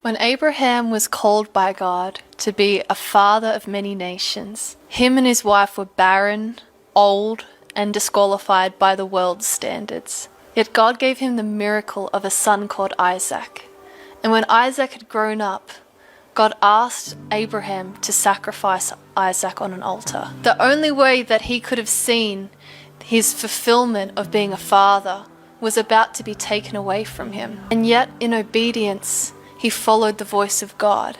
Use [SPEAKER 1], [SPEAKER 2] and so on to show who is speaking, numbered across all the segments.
[SPEAKER 1] When Abraham was called by God to be a father of many nations, him and his wife were barren, old, and disqualified by the world's standards. Yet God gave him the miracle of a son called Isaac. And when Isaac had grown up, God asked Abraham to sacrifice Isaac on an altar. The only way that he could have seen his fulfillment of being a father was about to be taken away from him. And yet, in obedience, he followed the voice of God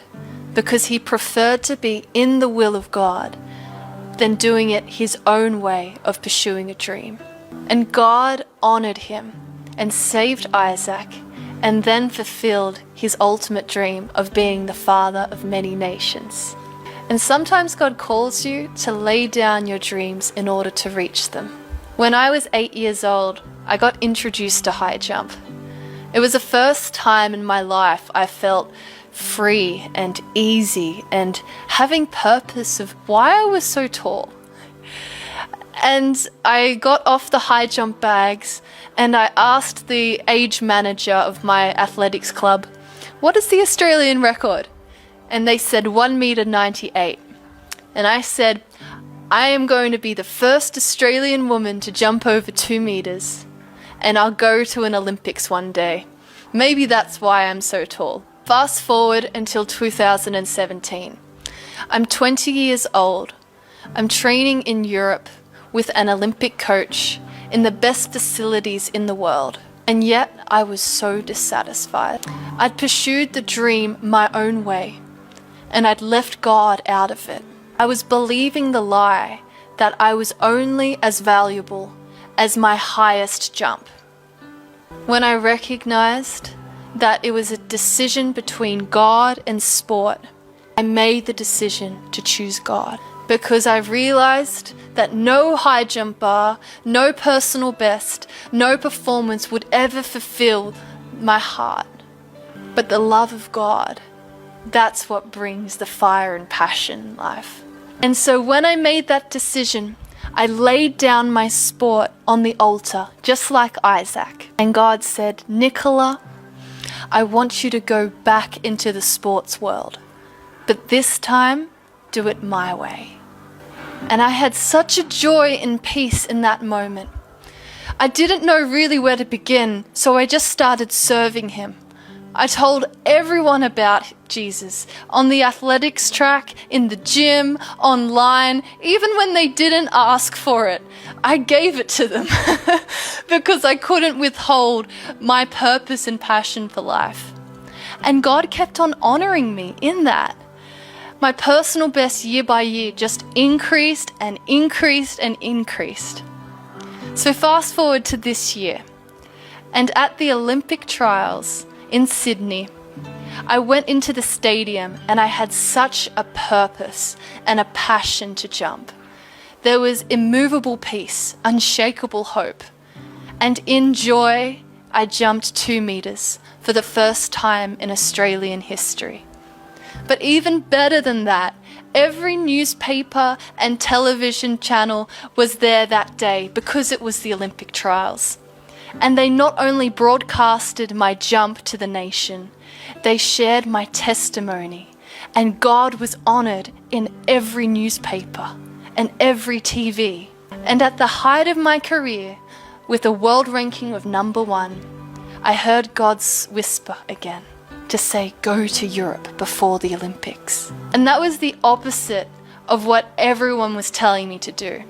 [SPEAKER 1] because he preferred to be in the will of God than doing it his own way of pursuing a dream. And God honored him and saved Isaac and then fulfilled his ultimate dream of being the father of many nations. And sometimes God calls you to lay down your dreams in order to reach them. When I was 8 years old, I got introduced to high jump. It was the first time in my life I felt free and easy and having purpose of why I was so tall. And I got off the high jump bags and I asked the age manager of my athletics club, "What is the Australian record?" And they said 1.98 meters. And I said, "I am going to be the first Australian woman to jump over 2 meters. And I'll go to an Olympics one day. Maybe that's why I'm so tall." Fast forward until 2017. I'm 20 years old. I'm training in Europe with an Olympic coach in the best facilities in the world. And yet I was so dissatisfied. I'd pursued the dream my own way, and I'd left God out of it. I was believing the lie that I was only as valuable as my highest jump. When I recognized that it was a decision between God and sport, I made the decision to choose God because I realized that no high jump bar, no personal best, no performance would ever fulfill my heart. But the love of God, that's what brings the fire and passion in life. And so when I made that decision, I laid down my sport on the altar, just like Isaac. And God said, "Nicola, I want you to go back into the sports world, but this time, do it my way." And I had such a joy and peace in that moment. I didn't know really where to begin, so I just started serving him. I told everyone about Jesus, on the athletics track, in the gym, online, even when they didn't ask for it. I gave it to them because I couldn't withhold my purpose and passion for life. And God kept on honoring me in that. My personal best year by year just increased and increased and increased. So fast forward to this year, and at the Olympic trials in Sydney, I went into the stadium and I had such a purpose and a passion to jump. There was immovable peace, unshakable hope. And in joy, I jumped 2 meters for the first time in Australian history. But even better than that, every newspaper and television channel was there that day because it was the Olympic trials. And they not only broadcasted my jump to the nation, they shared my testimony. And God was honored in every newspaper and every TV. And at the height of my career, with a world ranking of #1, I heard God's whisper again to say, "Go to Europe before the Olympics." And that was the opposite of what everyone was telling me to do.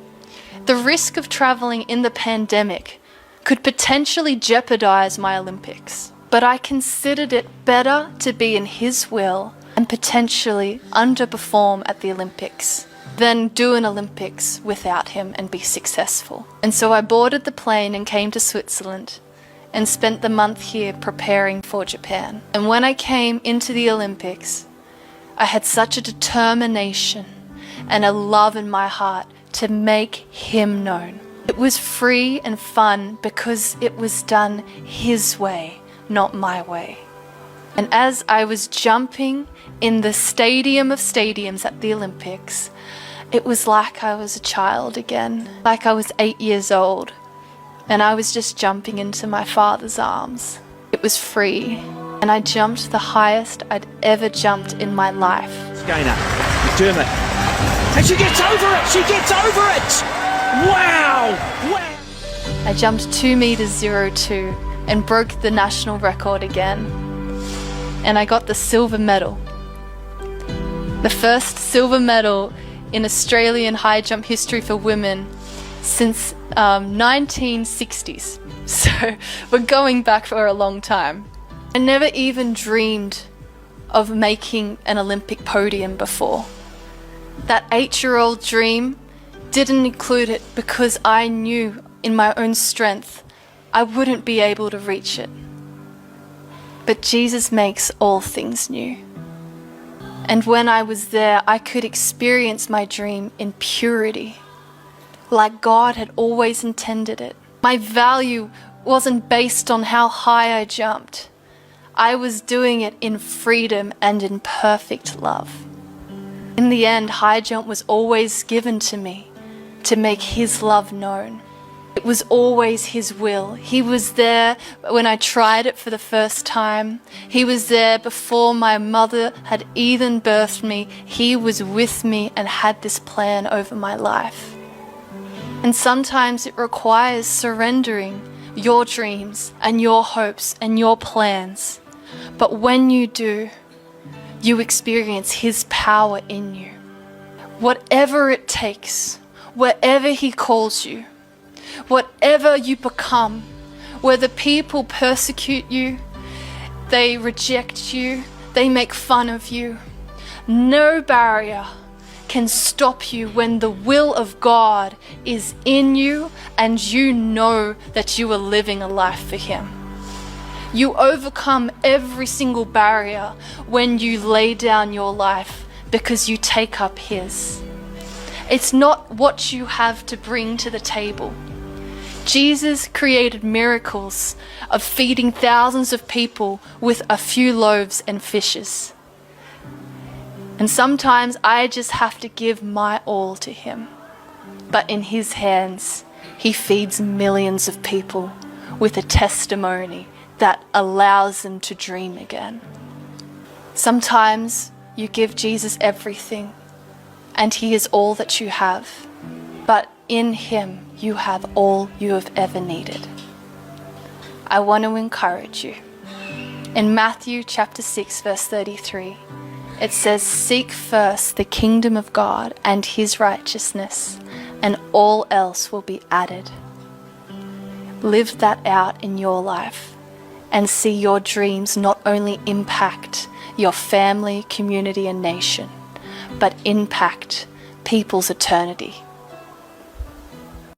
[SPEAKER 1] The risk of traveling in the pandemic could potentially jeopardize my Olympics. But I considered it better to be in His will and potentially underperform at the Olympics than do an Olympics without Him and be successful. And so I boarded the plane and came to Switzerland and spent the month here preparing for Japan. And when I came into the Olympics, I had such a determination and a love in my heart to make Him known. It was free and fun because it was done His way, not my way. And as I was jumping in the stadium of stadiums at the Olympics, it was like I was a child again, like I was 8 years old, and I was just jumping into my Father's arms. It was free, And I jumped the highest I'd ever jumped in my life.
[SPEAKER 2] Gainer, McDermott. And she gets over it! She gets over it! Wow! Wow!
[SPEAKER 1] I jumped 2 meters 02 and broke the national record again. And I got the silver medal. The first silver medal in Australian high jump history for women since 1960s. So we're going back for a long time. I never even dreamed of making an Olympic podium before. That 8-year-old dream didn't include it because I knew in my own strength I wouldn't be able to reach it. But Jesus makes all things new. And when I was there, I could experience my dream in purity, like God had always intended it. My value wasn't based on how high I jumped. I was doing it in freedom and in perfect love. In the end, high jump was always given to me to make His love known. It was always His will. He was there when I tried it for the first time. He was there before my mother had even birthed me. He was with me and had this plan over my life. And sometimes it requires surrendering your dreams and your hopes and your plans. But when you do, you experience His power in you. Whatever it takes, wherever He calls you, whatever you become, whether people persecute you, they reject you, they make fun of you, no barrier can stop you when the will of God is in you and you know that you are living a life for Him. You overcome every single barrier when you lay down your life because you take up His. It's not what you have to bring to the table. Jesus created miracles of feeding thousands of people with a few loaves and fishes. And sometimes I just have to give my all to Him. But in His hands, He feeds millions of people with a testimony that allows them to dream again. Sometimes you give Jesus everything, and He is all that you have. But in Him, you have all you have ever needed. I want to encourage you. In Matthew chapter 6, verse 33, it says, "Seek first the kingdom of God and His righteousness, and all else will be added." Live that out in your life and see your dreams not only impact your family, community, and nation, but impact people's eternity.